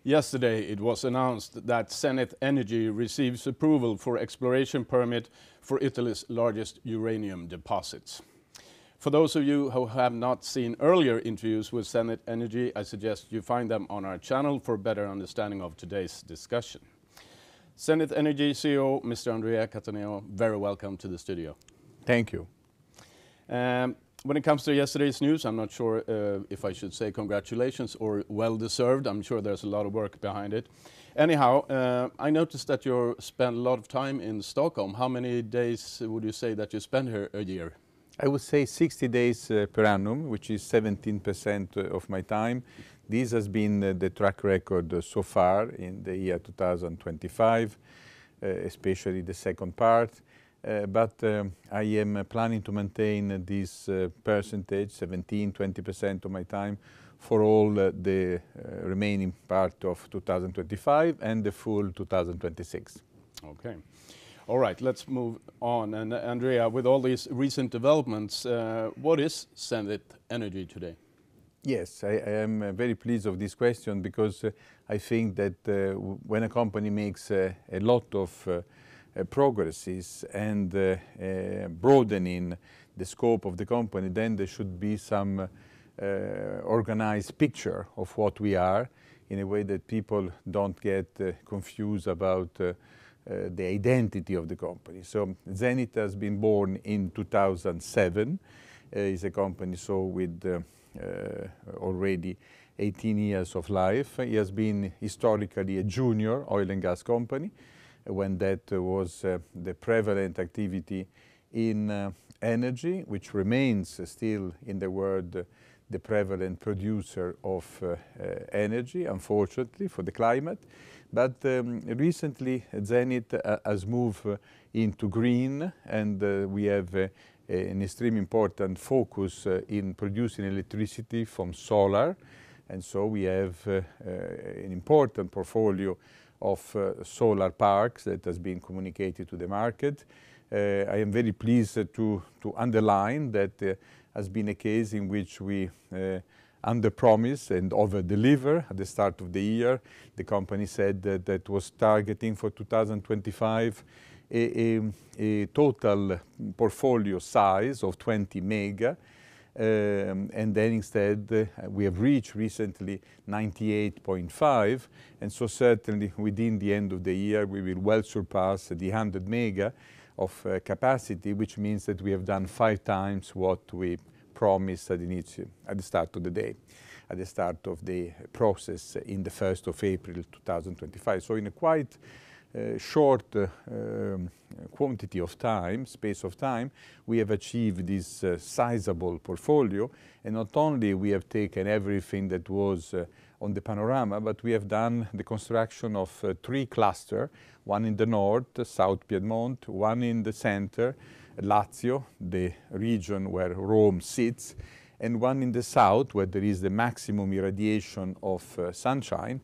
Yesterday, it was announced that Zenith Energy receives approval for exploration permit for Italy's largest uranium deposits. For those of you who have not seen earlier interviews with Zenith Energy, I suggest you find them on our channel for a better understanding of today's discussion. Zenith Energy CEO, Mr. Andrea Cattaneo, very welcome to the studio. Thank you. When it comes to yesterday's news, I'm not sure if I should say congratulations or well-deserved. I'm sure there's a lot of work behind it. Anyhow, I noticed that you spent a lot of time in Stockholm. How many days would you say that you spend here a year? I would say 60 days per annum, which is 17% of my time. This has been the track record so far in the year 2025, especially the second part. But I am planning to maintain this percentage, 17–20% of my time, for all the remaining part of 2025 and the full 2026. Okay. All right, let's move on. And Andrea, with all these recent developments, what is Zenith Energy today? Yes, I am very pleased of this question because I think that when a company makes a lot of progresses and broadening the scope of the company, then there should be some organized picture of what we are in a way that people don't get confused about the identity of the company. So Zenith has been born in 2007. It's a company with already 18 years of life. It has been historically a junior oil and gas company, when that was the prevalent activity in energy, which remains still in the world the prevalent producer of energy, unfortunately, for the climate. But recently, Zenith has moved into green, and we have an extremely important focus in producing electricity from solar. And so we have an important portfolio of solar parks that has been communicated to the market. I am very pleased to underline that has been a case in which we under-promise and over-deliver at the start of the year. The company said that was targeting for 2025 a total portfolio size of 20 mega. And then instead we have reached recently 98.5, and so certainly within the end of the year we will well surpass the 100 mega of capacity, which means that we have done 5 times what we promised at the start of the day, at the start of the process in the 1st of April 2025. So in a quite short quantity of time, space of time, we have achieved this sizable portfolio. And not only we have taken everything that was on the panorama, but we have done the construction of 3 clusters, one in the north, South Piedmont, one in the center, Lazio, the region where Rome sits, and one in the south, where there is the maximum irradiation of sunshine,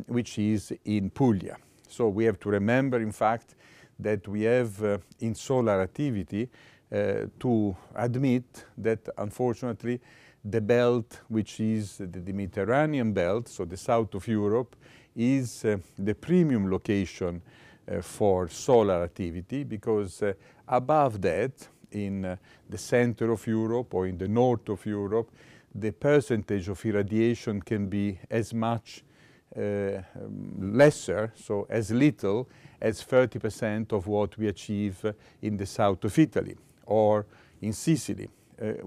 which is in Puglia. So we have to remember, in fact, that we have in solar activity to admit that, unfortunately, the belt, which is the Mediterranean belt, so the south of Europe, is the premium location for solar activity, because above that, in the center of Europe or in the north of Europe, the percentage of irradiation can be as much lesser, so as little as 30% of what we achieve in the south of Italy or in Sicily.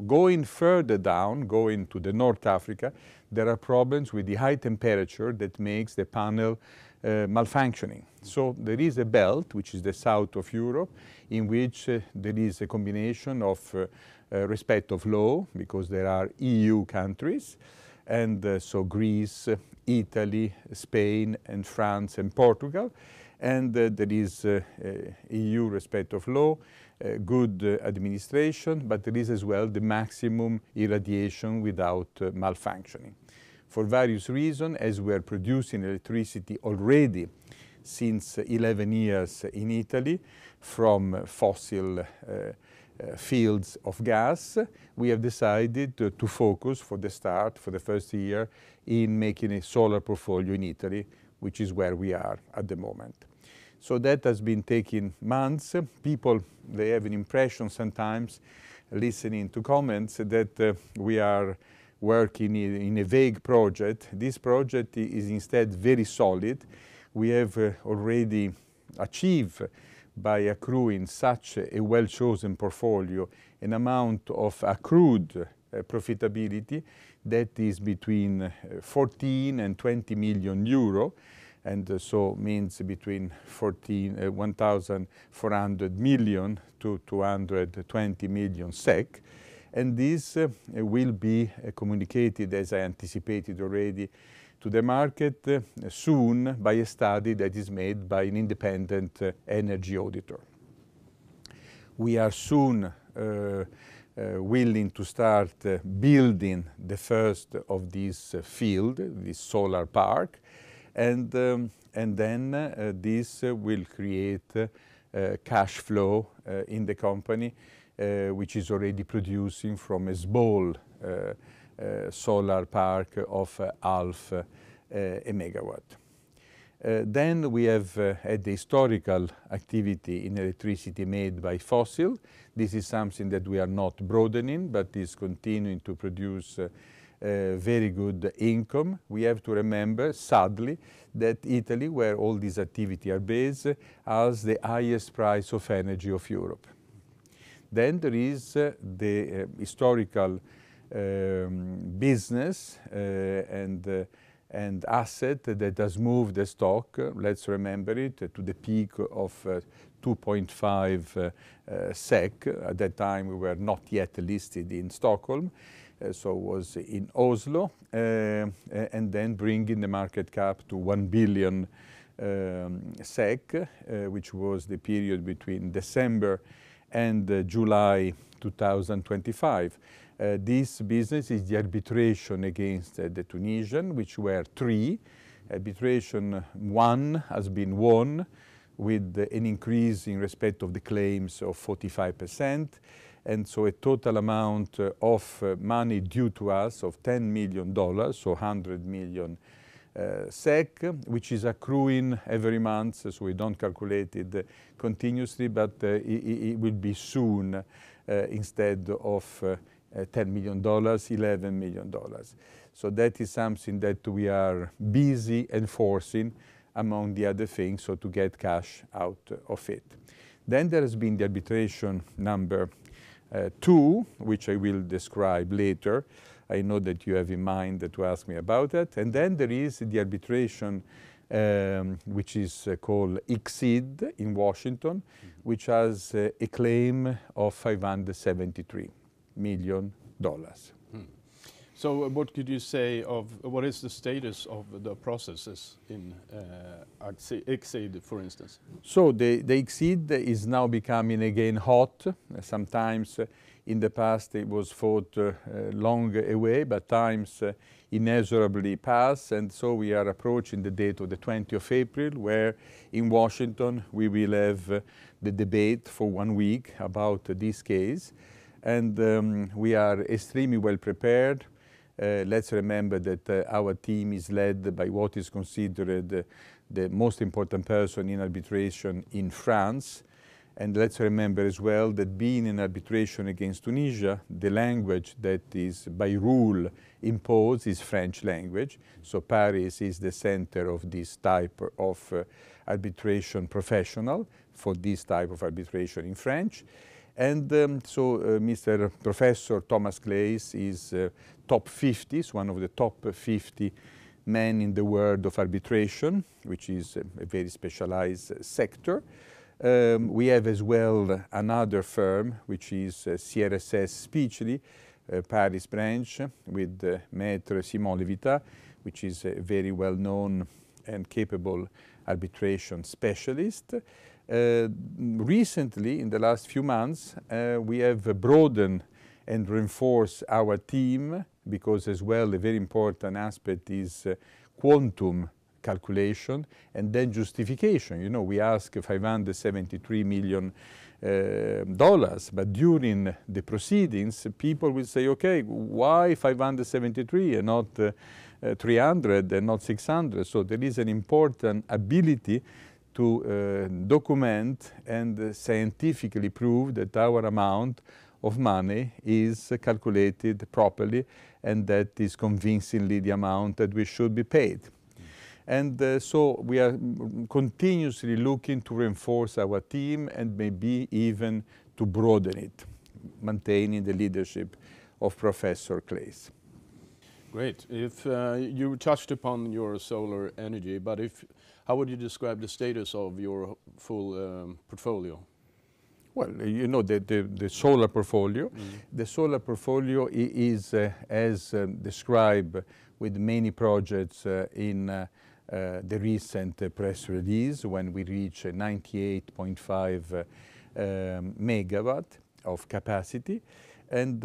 Going further down, going to the North Africa, there are problems with the high temperature that makes the panel malfunctioning. So there is a belt, which is the south of Europe, in which there is a combination of respect of law, because there are EU countries, and so Greece, Italy, Spain, and France, and Portugal. And there is EU respect of law, good administration, but there is as well the maximum irradiation without malfunctioning. For various reasons, as we are producing electricity already since 11 years in Italy from fossil fields of gas, we have decided to focus for the start, for the first year, in making a solar portfolio in Italy, which is where we are at the moment. So that has been taking months. People, they have an impression sometimes, listening to comments, that we are working in a vague project. This project is instead very solid. We have already achieved, by accruing such a well-chosen portfolio, an amount of accrued profitability that is between 14 and 20 million euro, and so means between 1,400 million to 220 million SEK. And this will be communicated, as I anticipated already, to the market soon by a study that is made by an independent energy auditor. We are soon willing to start building the first of this field, this solar park, and then this will create cash flow in the company, which is already producing from a small solar park of half a megawatt. Then we have had the historical activity in electricity made by fossil. This is something that we are not broadening, but is continuing to produce very good income. We have to remember, sadly, that Italy, where all these activities are based, has the highest price of energy of Europe. Then there is the historical business and asset that has moved the stock, let's remember it, to the peak of 2.5 SEK. At that time we were not yet listed in Stockholm, so it was in Oslo, and then bringing the market cap to 1 billion SEK, which was the period between December and July 2025. This business is the arbitration against the Tunisian, which were 3. Arbitration 1 has been won with an increase in respect of the claims of 45%, and so a total amount of money due to us of $10 million, so 100 million SEK, which is accruing every month, so we don't calculate it continuously, but it will be soon, instead of $10 million, $11 million. So that is something that we are busy enforcing, among the other things, so to get cash out of it. Then there has been the arbitration number 2, which I will describe later. I know that you have in mind to ask me about it. And then there is the arbitration which is called ICSID in Washington, which has a claim of $573 million. So what could you say of what is the status of the processes in ICSID, for instance? So the ICSID is now becoming again hot. Sometimes in the past it was fought long away, but times inexorably pass, and so we are approaching the date of the 20th of April, where in Washington we will have the debate for 1 week about this case. And we are extremely well prepared. Let's remember that our team is led by what is considered the most important person in arbitration in France. And let's remember as well that being in arbitration against Tunisia, the language that is by rule imposed is French language. So Paris is the center of this type of arbitration professional for this type of arbitration in French. And so Mr. Professor Thomas Claeys is top 50, is one of the top 50 men in the world of arbitration, which is a very specialized sector. We have as well another firm, which is CRSS Speechly, Paris branch, with Maître Simon Levitat, which is a very well-known and capable arbitration specialist. Recently, in the last few months, we have broadened and reinforced our team, because as well a very important aspect is quantum calculation and then justification. You know, we ask $573 million, but during the proceedings, people will say, okay, why 573 and not 300 and not 600? So there is an important ability to document and scientifically prove that our amount of money is calculated properly and that is convincingly the amount that we should be paid. And so we are continuously looking to reinforce our team and maybe even to broaden it, maintaining the leadership of Professor Claes. Great. If you touched upon your solar energy, but how would you describe the status of your full portfolio? Well, you know, the solar portfolio. The solar portfolio is as described with many projects in the recent press release when we reach 98.5 megawatt of capacity. And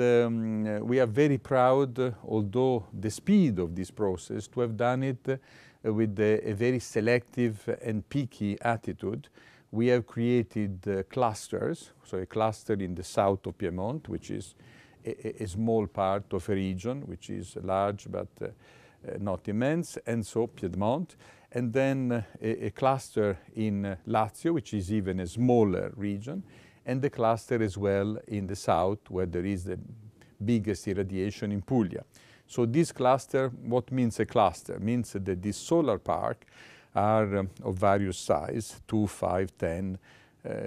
we are very proud, although the speed of this process, to have done it with a very selective and picky attitude. We have created clusters, so a cluster in the south of Piedmont, which is a small part of a region, which is large but not immense, and so Piedmont. And then a cluster in Lazio, which is even a smaller region, and the cluster as well in the south, where there is the biggest irradiation in Puglia. So this cluster, what means a cluster? Means that this solar park are of various size, 2, 5, 10,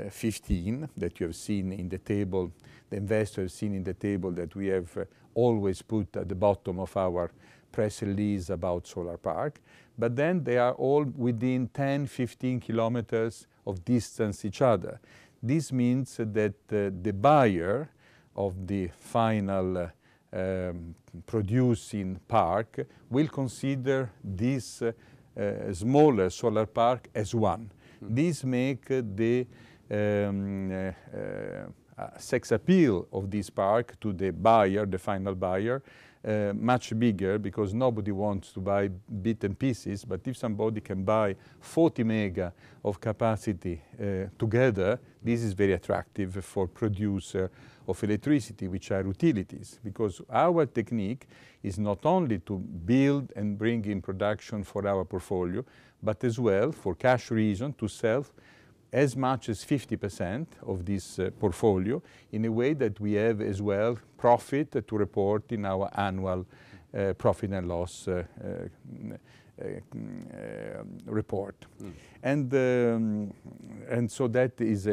15, that you have seen in the table, the investors have seen in the table that we have always put at the bottom of our press release about solar park. But then they are all within 10, 15 kilometers of distance each other. This means that the buyer of the final producing park will consider this smaller solar park as one. This makes the sex appeal of this park to the buyer, the final buyer, much bigger, because nobody wants to buy bits and pieces, but if somebody can buy 40 mega of capacity together, this is very attractive for producer of electricity, which are utilities, because our technique is not only to build and bring in production for our portfolio, but as well, for cash reason, to sell as much as 50% of this portfolio in a way that we have as well profit to report in our annual profit and loss report. And so that is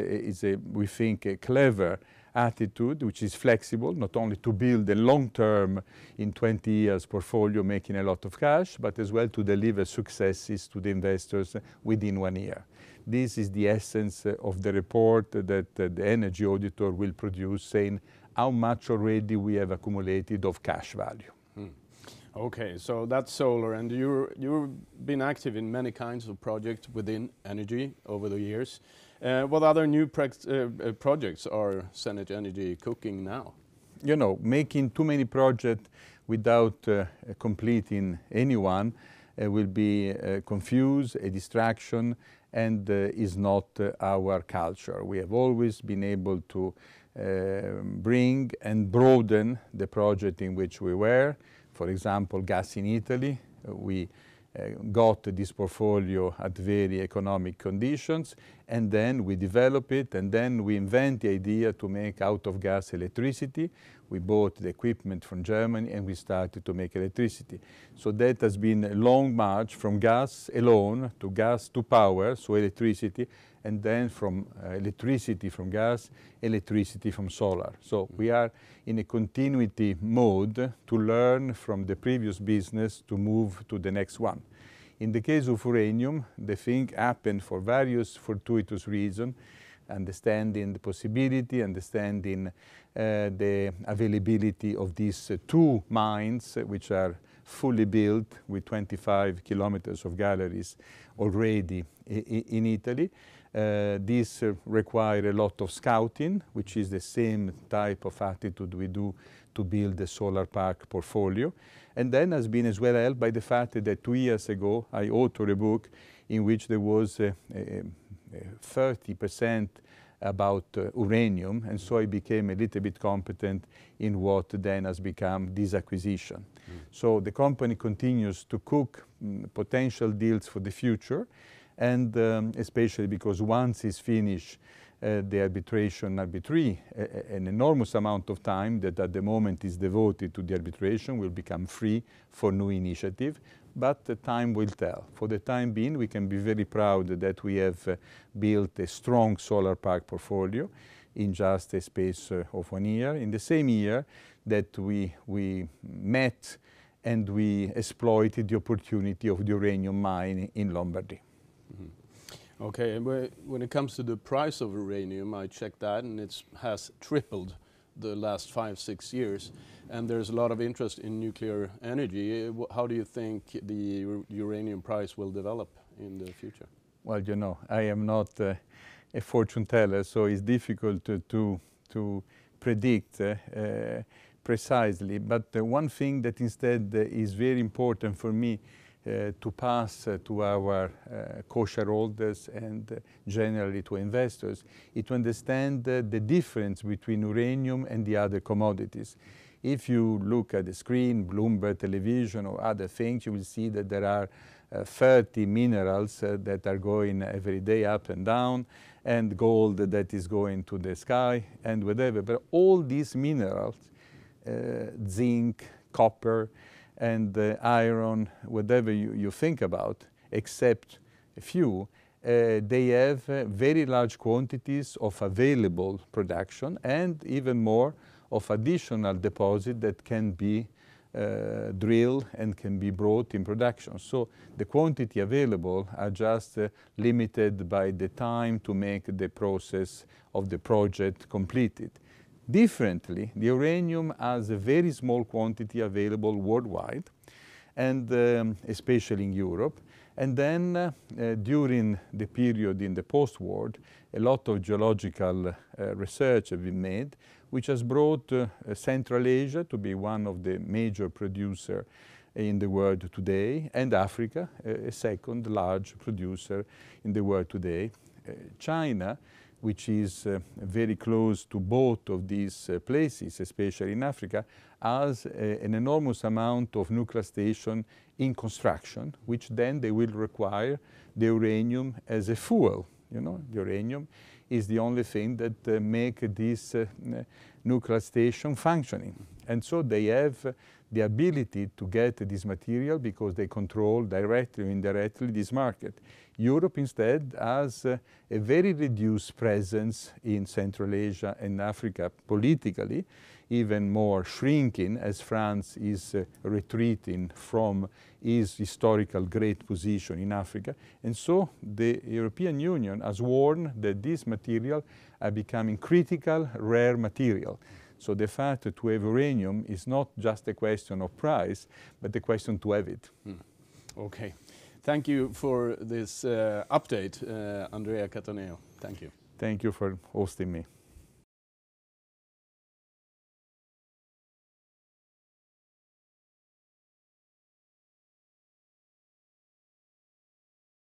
a we think a clever attitude, which is flexible, not only to build a long-term in 20 years portfolio making a lot of cash, but as well to deliver successes to the investors within 1 year. This is the essence of the report that the energy auditor will produce, saying how much already we have accumulated of cash value. Okay, so that's solar, and you've been active in many kinds of projects within energy over the years. What other new projects are Zenith Energy cooking now? You know, making too many projects without completing any one will be confused, a distraction, and is not our culture. We have always been able to bring and broaden the project in which we were. For example, gas in Italy, we got this portfolio at very economic conditions, and then we develop it, and then we invent the idea to make out of gas electricity. We bought the equipment from Germany and we started to make electricity. So that has been a long march from gas alone to gas to power, so electricity, and then from electricity from gas, electricity from solar. So we are in a continuity mode to learn from the previous business to move to the next one. In the case of uranium, the thing happened for various fortuitous reasons, understanding the possibility, understanding the availability of these two mines, which are fully built with 25 kilometers of galleries already in Italy. This requires a lot of scouting, which is the same type of attitude we do to build the solar park portfolio. And then has been as well helped by the fact that 2 years ago I authored a book in which there was 30% about uranium, and so I became a little bit competent in what then has become this acquisition. So the company continues to cook potential deals for the future, and especially because once it's finished the arbitration, an enormous amount of time that at the moment is devoted to the arbitration will become free for new initiative, but the time will tell. For the time being, we can be very proud that we have built a strong solar park portfolio in just a space of 1 year. In the same year that we met and we exploited the opportunity of the uranium mine in Lombardy. Okay, and when it comes to the price of uranium, I checked that and it has tripled the last 5-6 years, and there's a lot of interest in nuclear energy. How do you think the uranium price will develop in the future? Well, you know, I am not a fortune teller, so it's difficult to predict precisely, but one thing that instead is very important for me to pass to our co-shareholders and generally to investors is to understand the difference between uranium and the other commodities. If you look at the screen, Bloomberg television or other things, you will see that there are 30 minerals that are going every day up and down, and gold that is going to the sky and whatever. But all these minerals, zinc, copper, and iron, whatever you think about, except a few, they have very large quantities of available production and even more of additional deposit that can be drilled and can be brought in production. So the quantity available are just limited by the time to make the process of the project completed. Differently, the uranium has a very small quantity available worldwide, and especially in Europe. And then during the period in the post-war, a lot of geological research has been made, which has brought Central Asia to be one of the major producers in the world today, and Africa, a second large producer in the world today. China, which is very close to both of these places, especially in Africa, has an enormous amount of nuclear station in construction, which then they will require the uranium as a fuel. You know, the uranium is the only thing that make this nuclear station functioning. And so they have the ability to get this material because they control directly or indirectly this market. Europe instead has a very reduced presence in Central Asia and Africa politically, even more shrinking as France is retreating from its historical great position in Africa. And so the European Union has warned that this material are becoming critical, rare material. So the fact to have uranium is not just a question of price, but a question to have it. Okay. Thank you for this update, Andrea Cattaneo. Thank you. Thank you for hosting me.